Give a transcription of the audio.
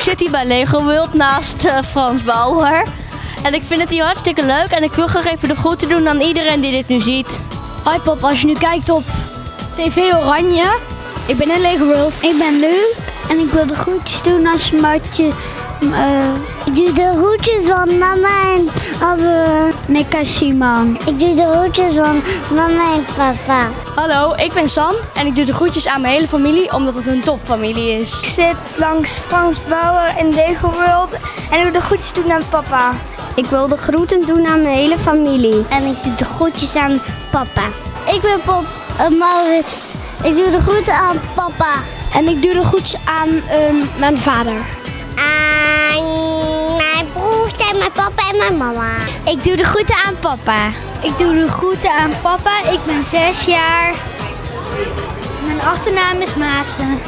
zit hier bij Lego World naast Frans Bauer. En ik vind het hier hartstikke leuk en ik wil graag even de groeten doen aan iedereen die dit nu ziet. Hi Pop, als je nu kijkt op TV Oranje. Ik ben in Lego World. Ik ben Luc en ik wil de groetjes doen als Martje. Ik doe de groetjes van mama en Nick en Simon. Ik doe de groetjes van mama en papa. Hallo, ik ben Sam en ik doe de groetjes aan mijn hele familie omdat het een topfamilie is. Ik zit langs Frans Bauer in Lego World en ik wil de groetjes doen aan papa. Ik wil de groeten doen aan mijn hele familie. En ik doe de groetjes aan papa. Ik ben Maurits. Ik doe de groeten aan papa. En ik doe de groetjes aan mijn vader. Aan mijn broers en mijn papa en mijn mama. Ik doe de groeten aan papa. Ik doe de groeten aan papa. Ik ben 6 jaar. Mijn achternaam is Maassen.